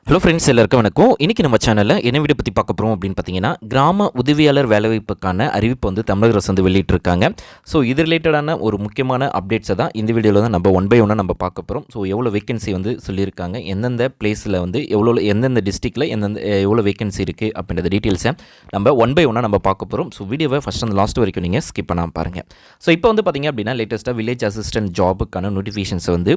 Hello friends, எல்லாருக்கும் வணக்கம். இன்றைக்கி நம்ம சேனலில் என்ன வீடியோ பற்றி பார்க்க போகிறோம் அப்படின்னு பார்த்தீங்கன்னா, கிராம உதவியாளர் வேலைவாய்ப்புக்கான அறிவிப்பு வந்து தமிழக அரசு வந்து வெளியிட்டிருக்காங்க. ஸோ இது ரிலேட்டடான ஒரு முக்கியமான அப்டேட்ஸை தான் இந்த வீடியோவில் தான் நம்ம ஒன் பை ஒன்னாக நம்ம பார்க்க போகிறோம். ஸோ எவ்வளோ வேகன்சி வந்து சொல்லியிருக்காங்க, எந்தெந்த பிளேஸில் வந்து எந்தெந்த டிஸ்ட்ரிக்டில் எவ்வளோ வேகன்சி இருக்குது அப்படின்ற டீட்டெயில்ஸை நம்ம ஒன் பை ஒன்னாக நம்ம பார்க்க போகிறோம். ஸோ வீடியோவை ஃபஸ்ட் அந்த லாஸ்ட் வரைக்கும் நீங்கள் ஸ்கிப் பண்ணாமல் பாருங்கள். ஸோ இப்போ வந்து பார்த்திங்க அப்படின்னா, லேட்டஸ்ட்டாக வில்லேஜ் அசிஸ்டன்ட் ஜாபுக்கான நோட்டிஃபிகேஷன்ஸ் வந்து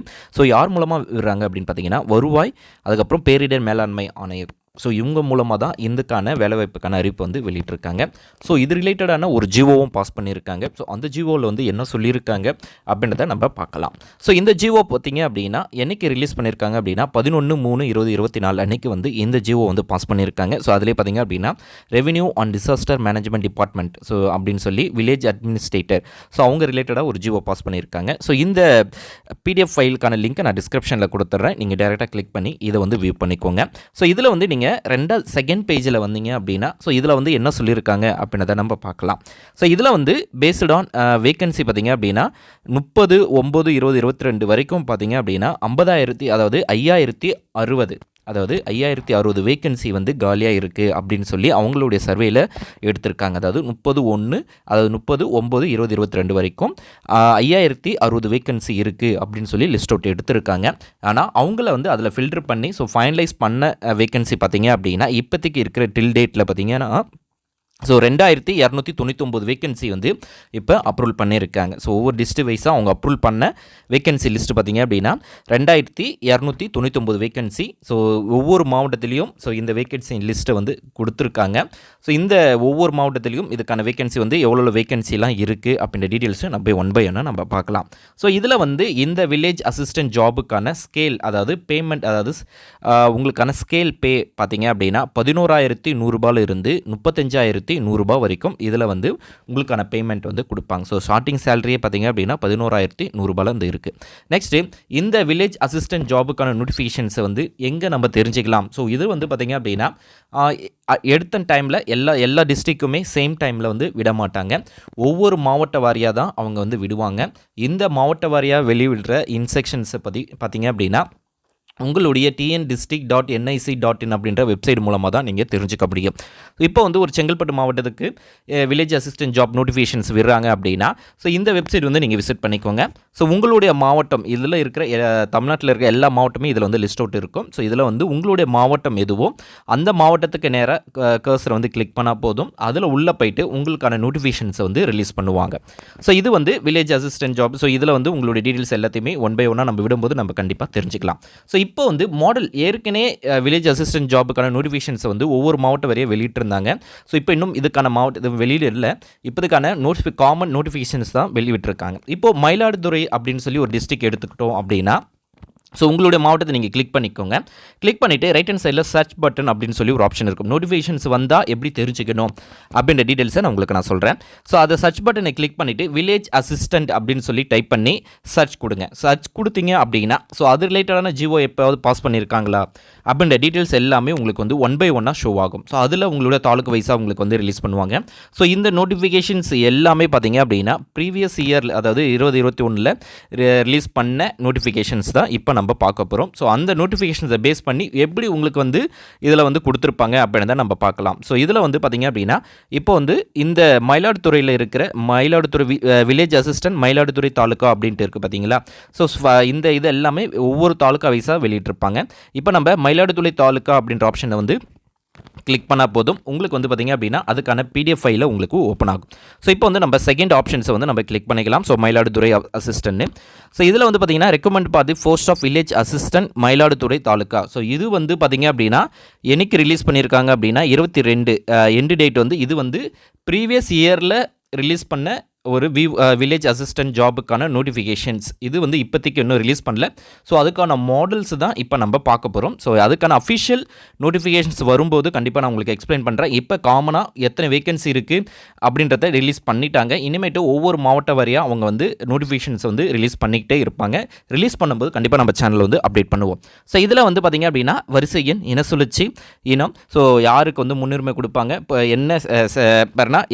யார் மூலமாக விடுறாங்க அப்படின்னு பார்த்தீங்கன்னா, வருவாய், அதுக்கப்புறம் பேரிடர் மேலாண்மை ஆணையர். ஸோ இவங்க மூலமாக தான் இதுக்கான வேலைவாய்ப்புக்கான அறிவிப்பு வந்து வெளியிட்டிருக்காங்க. ஸோ இது ரிலேட்டடான ஒரு ஜிஓவும் பாஸ் பண்ணியிருக்காங்க. ஸோ அந்த ஜிஓவில் வந்து என்ன சொல்லியிருக்காங்க அப்படின்றத நம்ம பார்க்கலாம். ஸோ இந்த ஜிஓ பார்த்திங்க அப்படின்னா என்றைக்கு ரிலீஸ் பண்ணியிருக்காங்க அப்படின்னா 11/3/2024 அன்றைக்கி வந்து இந்த ஜிஓ வந்து பாஸ் பண்ணியிருக்காங்க. ஸோ அதிலே பார்த்திங்க அப்படின்னா revenue and disaster management department அப்படின்னு சொல்லி வில்லேஜ் அட்மினிஸ்ட்ரேட்டர், ஸோ அவங்க ரிலேட்டடாக ஒரு ஜிஓ பாஸ் பண்ணியிருக்காங்க. ஸோ இந்த பிடிஎஃப் ஃபைலுக்கான லிங்க்கை நான் டிஸ்கிரிப்ஷனில் கொடுத்துட்றேன். நீங்கள் டேரெக்டாக கிளிக் பண்ணி இதை வந்து வியூ பண்ணிக்கோங்க. ஸோ இதில் வந்து நீங்கள் செகண்ட் பேஜில் வந்தீங்க அப்படின்னா, ஸோ இதில் வந்து என்ன சொல்லியிருக்காங்க அப்படின்றத நம்ம பார்க்கலாம். ஸோ இதில் வந்து பேஸ்டு ஆன் வேகன்சி பார்த்திங்க அப்படின்னா 30/9/2022 வரைக்கும் பார்த்திங்க அப்படின்னா 5060 வேகன்சி வந்து காலியாக இருக்குது அப்படின்னு சொல்லி அவங்களுடைய சர்வேயில் எடுத்திருக்காங்க. அதாவது 30/9/2022 வரைக்கும் 5060 வேகன்சி இருக்குது அப்படின்னு சொல்லி லிஸ்ட் அவுட் எடுத்திருக்காங்க. ஆனால் அவங்கள வந்து அதில் ஃபில்டர் பண்ணி ஃபைனலைஸ் பண்ண வேகன்சி பார்த்திங்க அப்படின்னா இப்போதைக்கு இருக்கிற டில் டேட்டில் பார்த்திங்கன்னா 2299 வேகன்சி வந்து இப்போ அப்ரூவல் பண்ணியிருக்காங்க. ஸோ ஒவ்வொரு டிஸ்ட்ரிக்ட் வைஸாக அவங்க அப்ரூவல் பண்ண வேகன்சி லிஸ்ட்டு பார்த்திங்க அப்படின்னா 2299 வேகன்சி. ஸோ ஒவ்வொரு மாவட்டத்திலையும் இந்த வேகன்சி லிஸ்ட்டை வந்து கொடுத்துருக்காங்க. ஸோ இந்த ஒவ்வொரு மாவட்டத்திலையும் இதுக்கான வேகன்சி வந்து எவ்வளோ வேகன்சிலாம் இருக்குது அப்படின்ற டீட்டெயில்ஸும் நம்ம ஒன் பை ஒன்னாக நம்ம பார்க்கலாம். ஸோ இதில் வந்து இந்த வில்லேஜ் அசிஸ்டன்ட் ஜாபுக்கான ஸ்கேல், அதாவது பேமெண்ட், அதாவது உங்களுக்கான ஸ்கேல் பே பார்த்திங்க அப்படின்னா 11,100 இருந்து 35,100 வரைக்கும் இதில் வந்து உங்களுக்கான பேமெண்ட் வந்து கொடுப்பாங்க. ஸோ ஸ்டார்டிங் சேலரியே பார்த்திங்க அப்படின்னா 11,100 வந்து இருக்குது. நெக்ஸ்ட்டு இந்த வில்லேஜ் அசிஸ்டன்ட் ஜாபுக்கான நோட்டிஃபிகேஷன்ஸை வந்து எங்கே நம்ம தெரிஞ்சுக்கலாம். ஸோ இது வந்து பார்த்திங்க அப்படின்னா எடுத்த டைமில் எல்லா டிஸ்ட்ரிக்குமே சேம் டைமில் வந்து விட மாட்டாங்க. ஒவ்வொரு மாவட்ட வாரியாக தான் அவங்க வந்து விடுவாங்க. இந்த மாவட்ட வாரியாக வெளியிடுற இன்ஸ்ட்ரக்ஷன்ஸை பார்த்திங்க அப்படின்னா உங்களுடைய tndistrict.nic.in அப்படின்ற வெப்சைட் மூலமாக தான் நீங்கள் தெரிஞ்சுக்க முடியும். இப்போ வந்து ஒரு செங்கல்பட்டு மாவட்டத்துக்கு வில்லேஜ் அசிஸ்டன்ட் ஜாப் நோட்டிஃபிகேஷன்ஸ் விடுறாங்க அப்படின்னா இந்த வெப்சைட் வந்து நீங்கள் விசிட் பண்ணிக்கோங்க. ஸோ உங்களுடைய மாவட்டம், இதில் இருக்கிற தமிழ்நாட்டில் இருக்கிற எல்லா மாவட்டமே இதில் வந்து லிஸ்ட் அவுட் இருக்கும். ஸோ இதில் வந்து உங்களுடைய மாவட்டம் எதுவோ அந்த மாவட்டத்துக்கு நேராக கர்சரை வந்து கிளிக் பண்ணால் போதும். அதில் உள்ளே போயிட்டு உங்களுக்கான நோட்டிஃபிகேஷன்ஸை வந்து ரிலீஸ் பண்ணுவாங்க. ஸோ இது வந்து வில்லேஜ் அசிஸ்டன்ட் ஜாப். ஸோ இதில் வந்து உங்களுடைய டீட்டெயில்ஸ் எல்லாத்தையுமே ஒன் பை ஒன்னாக நம்ம விடும்போது நம்ம கண்டிப்பாக தெரிஞ்சுக்கலாம். ஸோ இப்போ வந்து மாடல் ஏற்கனவே வில்லேஜ் அசிஸ்டன்ட் ஜாபுக்கான நோட்டிஃபிகேஷன்ஸை வந்து ஒவ்வொரு மாவட்டம் வரையும் வெளியிட்டிருந்தாங்க. ஸோ இப்போ இன்னும் இதுக்கான வெளியிட இல்லை. இப்போ இதுக்கான காமன் நோட்டிஃபிகேஷன்ஸ் தான் வெளியிட்டிருக்காங்க. இப்போது மயிலாடுதுறை அப்படின்னு சொல்லி ஒரு டிஸ்ட்ரிக்ட் எடுத்துக்கிட்டோம் அப்படின்னா, ஸோ உங்களுடைய மாவட்டத்தை நீங்கள் கிளிக் பண்ணிக்கோங்க. கிளிக் பண்ணிவிட்டு ரைட் ஹேண்ட் சைடில் சர்ச் பட்டன் அப்படின்னு சொல்லி ஒரு ஆப்ஷன் இருக்கும். நோட்டிஃபிகேஷன்ஸ் வந்தால் எப்படி தெரிஞ்சுக்கணும் அப்படின்ற டீட்டெயில்ஸை நான் உங்களுக்கு சொல்கிறேன். ஸோ அதை சர்ச் பட்டனை கிளிக் பண்ணிவிட்டு வில்லேஜ் அசிஸ்டன்ட் அப்படின்னு சொல்லி டைப் பண்ணி சர்ச் கொடுங்க. சர்ச் கொடுத்தீங்க அப்படின்னா அது ரிலேட்டடான ஜிஓ எப்போயாவது பாஸ் பண்ணியிருக்காங்களா அப்படின்ற டீட்டெயில்ஸ் எல்லாமே உங்களுக்கு வந்து ஒன் பை ஒன்னாக ஷோ ஆகும். ஸோ அதில் உங்களோட தாலுக்கு வைஸாக உங்களுக்கு வந்து ரிலீஸ் பண்ணுவாங்க. ஸோ இந்த நோட்டிஃபிகேஷன்ஸ் எல்லாமே பார்த்தீங்க அப்படின்னா ப்ரீவியஸ் இயர், அதாவது 2021 ரிலீஸ் பண்ண நோட்டிஃபிகேஷன்ஸ் தான் இப்போ நம்ம பார்க்க போகிறோம். ஸோ அந்த நோட்டிஃபிகேஷன்ஸை பேஸ் பண்ணி எப்படி உங்களுக்கு வந்து இதில் வந்து கொடுத்துருப்பாங்க அப்படின்னு தான் நம்ம பார்க்கலாம். ஸோ இதில் வந்து பார்த்திங்க அப்படின்னா இப்போ வந்து இந்த மயிலாடுதுறையில் இருக்கிற மயிலாடுதுறை வில்லேஜ் அசிஸ்டன்ட் மயிலாடுதுறை தாலுக்கா அப்படின்ட்டு இருக்குது பார்த்தீங்களா. ஸோ இந்த இது எல்லாமே ஒவ்வொரு தாலுக்கா வைஸாக வெளியிட்டிருப்பாங்க. இப்போ நம்ம மயிலாடுதுறை தாலுக்கா அப்படின்ற ஆப்ஷனை வந்து கிளிக் பண்ணால் போதும். உங்களுக்கு வந்து பார்த்திங்க அப்படின்னா அதுக்கான பிடிஎஃப் ஃபைலில் உங்களுக்கு ஓப்பன் ஆகும். ஸோ இப்போ வந்து நம்ம செகண்ட் ஆப்ஷன்ஸை வந்து நம்ம கிளிக் பண்ணிக்கலாம். So Mayiladuthurai assistant. ஸோ இதில் வந்து பார்த்திங்கன்னா ரெக்கமெண்ட் பார்த்து post of village assistant Mayiladuthurai taluka. So இது வந்து பார்த்திங்க அப்படின்னா என்னைக்கு ரிலீஸ் பண்ணியிருக்காங்க அப்படின்னா 22 எண்டு டேட் வந்து இது வந்து ப்ரீவியஸ் இயரில் ரிலீஸ் பண்ண ஒரு வில்லேஜ் அசிஸ்டன்ட் ஜாபுக்கான நோட்டிஃபிகேஷன்ஸ். இது வந்து இப்போதைக்கு இன்னும் ரிலீஸ் பண்ணல. ஸோ அதுக்கான மாடல்ஸ் தான் இப்போ நம்ம பார்க்க போகிறோம். ஸோ அதுக்கான அஃபிஷியல் நோட்டிஃபிகேஷன்ஸ் வரும்போது கண்டிப்பாக நான் உங்களுக்கு எக்ஸ்பிளைன் பண்ணுறேன். இப்போ காமனாக எத்தனை வேகன்சி இருக்குது அப்படின்றத ரிலீஸ் பண்ணிட்டாங்க. இனிமேட்டு ஒவ்வொரு மாவட்ட வாரியாக அவங்க வந்து நோட்டிஃபிகேஷன்ஸ் வந்து ரிலீஸ் பண்ணிக்கிட்டே இருப்பாங்க. ரிலீஸ் பண்ணும்போது கண்டிப்பாக நம்ம சேனலில் வந்து அப்டேட் பண்ணுவோம். ஸோ இதில் வந்து பார்த்திங்க அப்படின்னா வரிசை எண், இன சுழற்சி, இனம், ஸோ யாருக்கு வந்து முன்னுரிமை கொடுப்பாங்க, இப்போ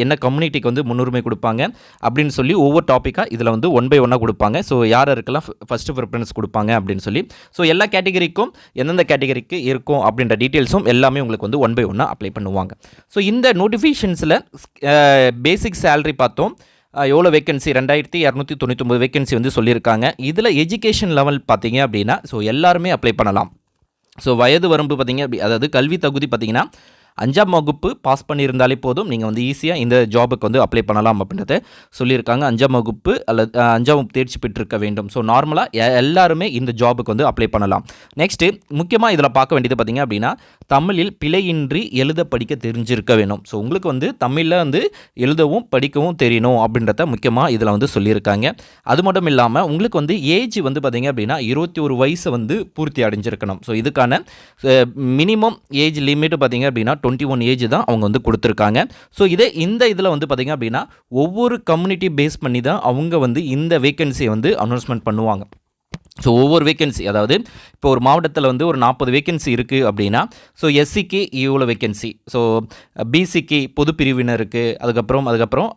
என்ன கம்யூனிட்டிக்கு வந்து முன்னுரிமை கொடுப்பாங்க, அப்படின்னு சொல்லி ஒவ்வொரு டாப்பிக்காக இதில் வந்து 1 by 1 கொடுப்பாங்க. ஸோ யாருக்கெல்லாம் ஃபஸ்ட்டு ப்ரிஃபரன்ஸ் கொடுப்பாங்க அப்படின்னு சொல்லி, ஸோ எல்லா கேட்டகரிக்கும் எந்தெந்த கேட்டகரிக்கு இருக்கும் அப்படின்ற டீட்டெயில்ஸும் எல்லாமே உங்களுக்கு வந்து 1 by 1 அப்ளை பண்ணுவாங்க. ஸோ இந்த நோட்டிஃபிகேஷன்ஸில் பேசிக் சேலரி பார்த்தோம், எவ்வளோ வேக்கன்சி 2299 வேக்கன்சி வந்து சொல்லியிருக்காங்க. இதில் எஜுகேஷன் லெவல் பார்த்தீங்க அப்படின்னா ஸோ எல்லாருமே அப்ளை பண்ணலாம். ஸோ வயது வரம்பு பார்த்தீங்க அதாவது கல்வி தகுதி பார்த்தீங்கன்னா 5ஆம் வகுப்பு பாஸ் பண்ணியிருந்தாலே போதும், நீங்கள் வந்து ஈஸியாக இந்த ஜாபுக்கு வந்து அப்ளை பண்ணலாம் அப்படின்றத சொல்லியிருக்காங்க. 5ஆம் வகுப்பு அல்லது 5ஆம் வகுப்பு தேர்ச்சி பெற்றிருக்க வேண்டும். ஸோ நார்மலாக எல்லாருமே இந்த ஜாபுக்கு வந்து அப்ளை பண்ணலாம். நெக்ஸ்ட்டு முக்கியமாக இதில் பார்க்க வேண்டியது பார்த்திங்க அப்படின்னா தமிழில் பிழையின்றி எழுத படிக்க தெரிஞ்சிருக்க வேணும். ஸோ உங்களுக்கு வந்து தமிழில் வந்து எழுதவும் படிக்கவும் தெரியணும் அப்படின்றத முக்கியமாக இதில் வந்து சொல்லியிருக்காங்க. அது மட்டும் இல்லாமல் உங்களுக்கு வந்து ஏஜ் வந்து பார்த்திங்க அப்படின்னா 21 வயசை வந்து பூர்த்தி அடைஞ்சிருக்கணும். ஸோ இதுக்கான மினிமம் ஏஜ் லிமிட் பார்த்திங்க அப்படின்னா 21 ஏஜ் தான் அவங்க வந்து கொடுத்துருக்காங்க. ஸோ இந்த இதில் வந்து பார்த்திங்க அப்படின்னா ஒவ்வொரு கம்யூனிட்டி பேஸ் பண்ணி தான் அவங்க வந்து இந்த வேக்கன்சியை வந்து அனௌன்ஸ்மெண்ட் பண்ணுவாங்க. ஸோ ஒவ்வொரு வேக்கன்சி, அதாவது இப்போ ஒரு மாவட்டத்தில் வந்து ஒரு 40 வேக்கன்சி இருக்குது அப்படின்னா, ஸோ எஸ்சிக்கு இவ்வளோ வேக்கன்சி, ஸோ பிசிக்கு பொது பிரிவினருக்கு, அதுக்கப்புறம்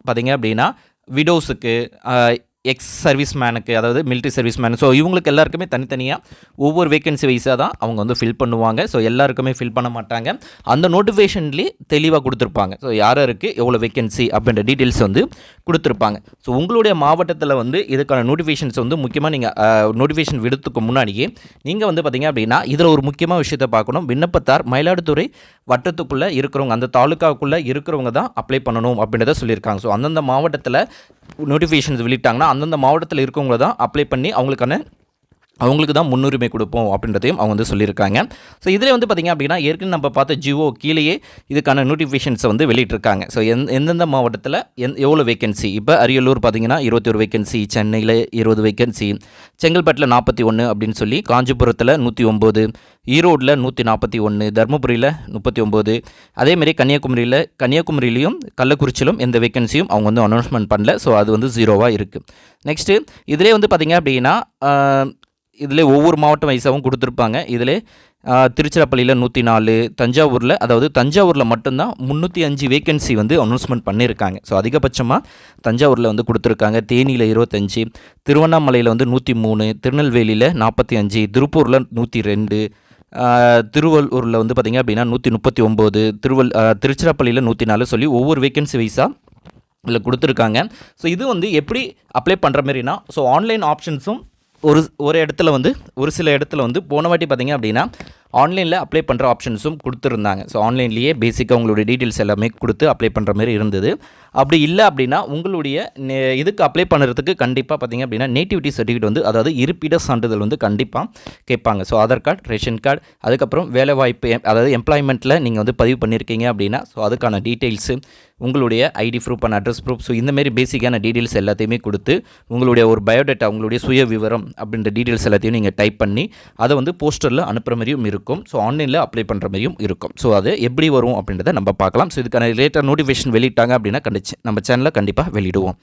பார்த்திங்க அப்படின்னா விடோஸுக்கு, எக்ஸ் சர்வீஸ் மேனுக்கு, அதாவது மிலிட்ரி சர்வீஸ் மேனு, ஸோ இவங்களுக்கு எல்லாருக்குமே தனித்தனியாக ஒவ்வொரு வேக்கன்சி வைஸாக தான் அவங்க வந்து ஃபில் பண்ணுவாங்க. ஸோ எல்லாருக்குமே ஃபில் பண்ண மாட்டாங்க. அந்த நோட்டிஃபிகேஷன்லேயே தெளிவாக கொடுத்துருப்பாங்க. ஸோ யாருக்கு எவ்வளோ வேக்கன்சி அப்படின்ற டீட்டெயில்ஸ் வந்து கொடுத்துருப்பாங்க. ஸோ உங்களுடைய மாவட்டத்தில் வந்து இதுக்கான நோட்டிஃபிகேஷன்ஸ் வந்து முக்கியமாக நீங்கள் நோட்டிஃபிகேஷன் விடுறதுக்கு முன்னாடியே நீங்கள் வந்து பார்த்திங்க அப்படின்னா இதில் ஒரு முக்கியமான விஷயத்தை பார்க்கணும். விண்ணப்பத்தார் மயிலாடுதுறை வட்டத்துக்குள்ளே இருக்கிறவங்க, அந்த தாலுக்காவுக்குள்ளே இருக்கிறவங்க தான் அப்ளை பண்ணணும் அப்படின்றத சொல்லியிருக்காங்க. ஸோ அந்தந்த மாவட்டத்தில் நோட்டிஃபிகேஷன்ஸ் வெளியிட்டாங்கன்னா அந்தந்த மாவட்டத்தில் இருக்கவங்க தான் அப்ளை பண்ணி அவங்களுக்கு தான் முன்னுரிமை கொடுப்போம் அப்படின்றதையும் அவங்க வந்து சொல்லியிருக்காங்க. ஸோ இதில் வந்து பார்த்திங்க அப்படின்னா ஏற்கனவே நம்ம பார்த்த ஜிஓ கீழேயே இதுக்கான நோட்டிஃபிகேஷன்ஸை வந்து வெளியிட்டிருக்காங்க. ஸோ எந்தெந்த மாவட்டத்தில் எவ்வளோ வேக்கன்சி, இப்போ அரியலூர் பார்த்திங்கன்னா 21 வேக்கன்சி, சென்னையில் 20 வேக்கன்சி, செங்கல்பட்டில் 41 அப்படின்னு சொல்லி, காஞ்சிபுரத்தில் 109, ஈரோடில் 141, தருமபுரியில் 39, அதேமாரி கன்னியாகுமரியிலையும் கள்ளக்குறிச்சியிலும் எந்த வேக்கன்சியும் அவங்க வந்து அனௌன்ஸ்மெண்ட் பண்ணல. ஸோ அது வந்து 0வாக இருக்குது. நெக்ஸ்ட்டு இதிலே வந்து பார்த்திங்க அப்படின்னா இதில் ஒவ்வொரு மாவட்டம் வைஸாகவும் கொடுத்துருப்பாங்க. இதில் திருச்சிராப்பள்ளியில் 104, தஞ்சாவூரில் மட்டும்தான் 305 வேக்கன்சி வந்து அனௌன்ஸ்மெண்ட் பண்ணியிருக்காங்க. ஸோ அதிகபட்சமாக தஞ்சாவூரில் வந்து கொடுத்துருக்காங்க. தேனியில் 25, திருவண்ணாமலையில் வந்து 103, திருநெல்வேலியில் 45, திருப்பூரில் 102, திருவள்ளூரில் வந்து பார்த்திங்க அப்படின்னா 139, திருச்சிராப்பள்ளியில் 104 சொல்லி ஒவ்வொரு வேக்கன்சி வைஸாக இதில் கொடுத்துருக்காங்க. ஸோ இது வந்து எப்படி அப்ளை பண்ணுற மாதிரினா, ஸோ ஆன்லைன் ஆப்ஷன்ஸும் ஒரு சில இடத்துல வந்து போன வாட்டி பார்த்திங்க அப்படின்னா ஆன்லைனில் அப்ளை பண்ணுற ஆப்ஷன்ஸும் கொடுத்துருந்தாங்க. ஸோ ஆன்லைன்லேயே பேசிக்காக உங்களுடைய டீட்டெயில்ஸ் எல்லாமே கொடுத்து அப்ளை பண்ணுற மாதிரி இருந்தது. அப்படி இல்லை அப்படின்னா உங்களுடைய இதுக்கு அப்ளை பண்ணுறதுக்கு கண்டிப்பாக பார்த்திங்க அப்படின்னா நேட்டிவிட்டி சர்டிஃபிகேட் வந்து, அதாவது இருப்பிட சான்றிதழ் வந்து கண்டிப்பாக கேட்பாங்க. So Aadhaar card, ration card, அதுக்கப்புறம் வேலைவாய்ப்பு, அதாவது எம்ப்ளாய்மெண்ட்டில் நீங்கள் வந்து பதிவு பண்ணியிருக்கீங்க அப்படின்னா ஸோ அதுக்கான டீட்டெயில்ஸு, உங்களுடைய ID proof and address proof, so இந்தமாரி பேசிக்கான டீட்டெயில்ஸ் எல்லாத்தையுமே கொடுத்து உங்களுடைய ஒரு பயோடேட்டா, உங்களுடைய சுய விவரம் அப்படின்ற டீட்டெயில்ஸ் எல்லாத்தையும் நீங்கள் டைப் பண்ணி அதை வந்து போஸ்டரில் அனுப்புகிற மாதிரியும் இருக்கும். ஸோ ஆன்லைனில் அப்ளை பண்ணுற மாதிரியும் இருக்கும். ஸோ அது எப்படி வரும் அப்படின்றத நம்ம பார்க்கலாம். ஸோ இதுக்கான ரிலேட்டட் நோட்டிஃபிகேஷன் வெளியிட்டாங்க அப்படின்னா நம்ம சேனலில் கண்டிப்பாக வெளியிடுவோம்.